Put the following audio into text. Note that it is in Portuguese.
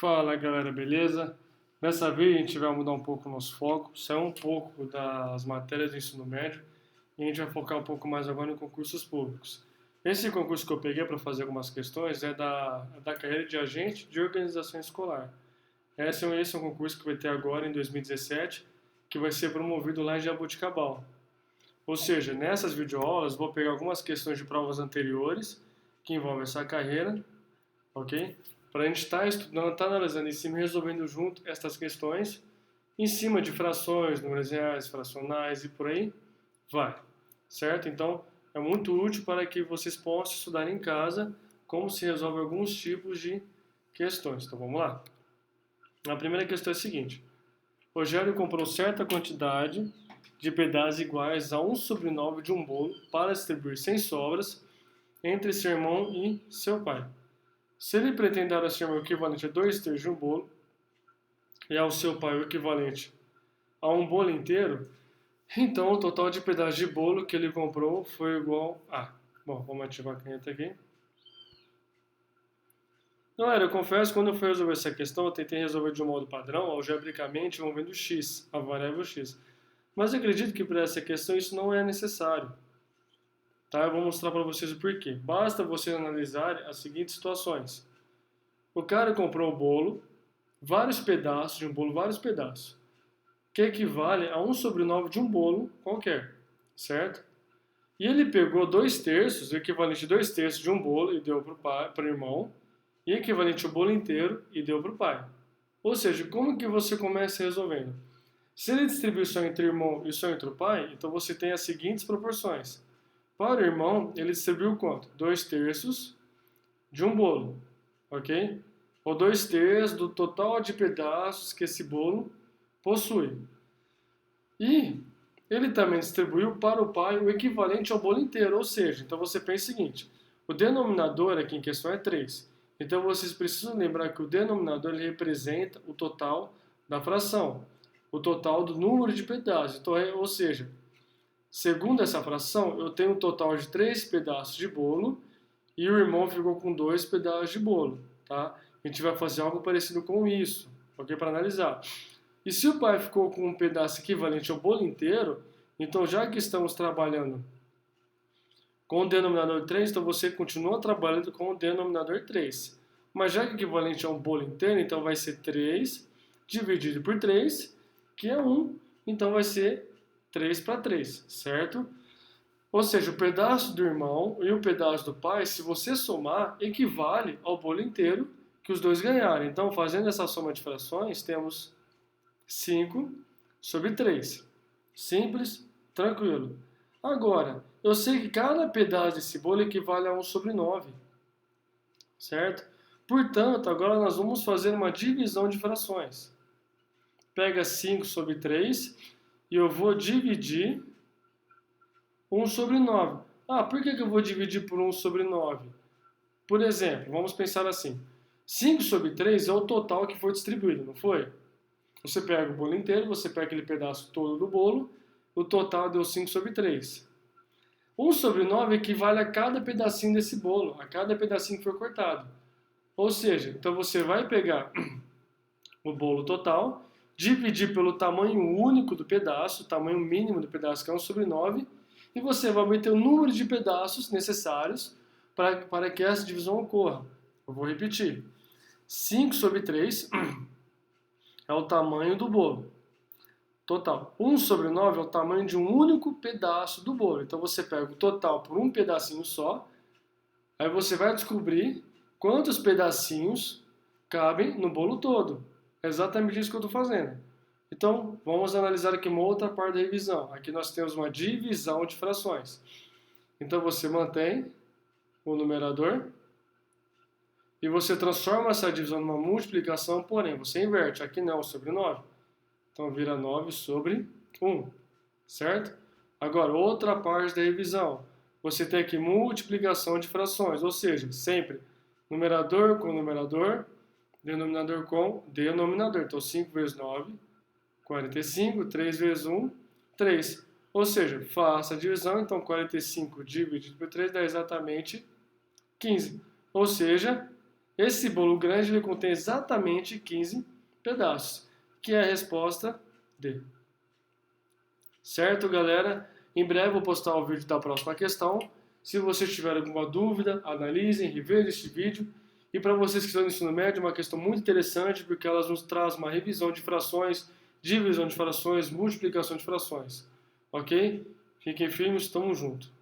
Fala galera, beleza? Dessa vez a gente vai mudar um pouco o nosso foco, sair um pouco das matérias do ensino médio e a gente vai focar um pouco mais agora em concursos públicos. Esse concurso que eu peguei para fazer algumas questões é da carreira de agente de organização escolar. Esse é um concurso que vai ter agora em 2017, que vai ser promovido lá em Jaboticabal. Ou seja, nessas videoaulas vou pegar algumas questões de provas anteriores que envolvem essa carreira, ok? Para a gente estar estudando, estar analisando em cima e resolvendo junto estas questões em cima de frações, números reais, fracionais e por aí vai, certo? Então, é muito útil para que vocês possam estudar em casa como se resolve alguns tipos de questões. Então, vamos lá. A primeira questão é a seguinte. Rogério comprou certa quantidade de pedaços iguais a 1/9 de um bolo para distribuir sem sobras entre seu irmão e seu pai. Se ele pretende dar ao seu irmão o equivalente a 2/3 de um bolo e ao seu pai o equivalente a um bolo inteiro, então o total de pedaços de bolo que ele comprou foi igual a... Bom, vamos ativar a caneta aqui. Galera, eu confesso que quando eu fui resolver essa questão, eu tentei resolver de um modo padrão, algebricamente envolvendo x, a variável x. Mas eu acredito que para essa questão isso não é necessário. Tá? Eu vou mostrar para vocês o porquê. Basta vocês analisarem as seguintes situações. O cara comprou o bolo, vários pedaços de um bolo, vários pedaços, que equivale a 1/9 de um bolo qualquer, certo? E ele pegou 2/3, o equivalente a 2/3 de um bolo e deu para o irmão, e equivalente ao bolo inteiro e deu para o pai. Ou seja, como que você começa resolvendo? Se ele distribuiu só entre o irmão e só entre o pai, então você tem as seguintes proporções. Para o irmão, ele distribuiu quanto? 2/3 de um bolo, ok? Ou 2/3 do total de pedaços que esse bolo possui. E ele também distribuiu para o pai o equivalente ao bolo inteiro, ou seja, então você pensa o seguinte, o denominador aqui em questão é 3. Então vocês precisam lembrar que o denominador ele representa o total da fração, o total do número de pedaços. Então, ou seja, segundo essa fração, eu tenho um total de 3 pedaços de bolo e o irmão ficou com 2 pedaços de bolo, tá? A gente vai fazer algo parecido com isso, ok? Para analisar. E se o pai ficou com um pedaço equivalente ao bolo inteiro, então já que estamos trabalhando com o denominador 3, então você continua trabalhando com o denominador 3. Mas já que é equivalente a um bolo inteiro, então vai ser 3 dividido por 3, que é 1, então vai ser 3 para 3, certo? Ou seja, o pedaço do irmão e o pedaço do pai, se você somar, equivale ao bolo inteiro que os dois ganharam. Então, fazendo essa soma de frações, temos 5/3. Simples, tranquilo. Agora, eu sei que cada pedaço desse bolo equivale a 1/9, certo? Portanto, agora nós vamos fazer uma divisão de frações. Pega 5/3 e eu vou dividir 1/9. Por que eu vou dividir por 1/9? Por exemplo, vamos pensar assim. 5/3 é o total que foi distribuído, não foi? Você pega o bolo inteiro, você pega aquele pedaço todo do bolo, o total deu 5/3. 1/9 equivale a cada pedacinho desse bolo, a cada pedacinho que foi cortado. Ou seja, então você vai pegar o bolo total, dividir pelo tamanho único do pedaço, o tamanho mínimo do pedaço que é 1/9, e você vai obter o número de pedaços necessários para que essa divisão ocorra. Eu vou repetir. 5/3 é o tamanho do bolo total. 1/9 é o tamanho de um único pedaço do bolo. Então você pega o total por um pedacinho só, aí você vai descobrir quantos pedacinhos cabem no bolo todo. É exatamente isso que eu estou fazendo. Então, vamos analisar aqui uma outra parte da revisão. Aqui nós temos uma divisão de frações. Então você mantém o numerador e você transforma essa divisão numa multiplicação, porém você inverte. Aqui não, 1/9. Então vira 9/1, certo? Agora, outra parte da revisão. Você tem aqui multiplicação de frações, ou seja, sempre numerador com numerador, denominador com denominador. Então 5 vezes 9, 45, 3 vezes 1, 3. Ou seja, faça a divisão, então 45 dividido por 3 dá exatamente 15. Ou seja, Esse bolo grande ele contém exatamente 15 pedaços, que é a resposta D. Certo, galera? Em breve vou postar o vídeo da próxima questão. Se vocês tiverem alguma dúvida, analisem, revejam este vídeo. E para vocês que estão no ensino médio, é uma questão muito interessante, porque elas nos traz uma revisão de frações, divisão de frações, multiplicação de frações. Ok? Fiquem firmes, estamos juntos.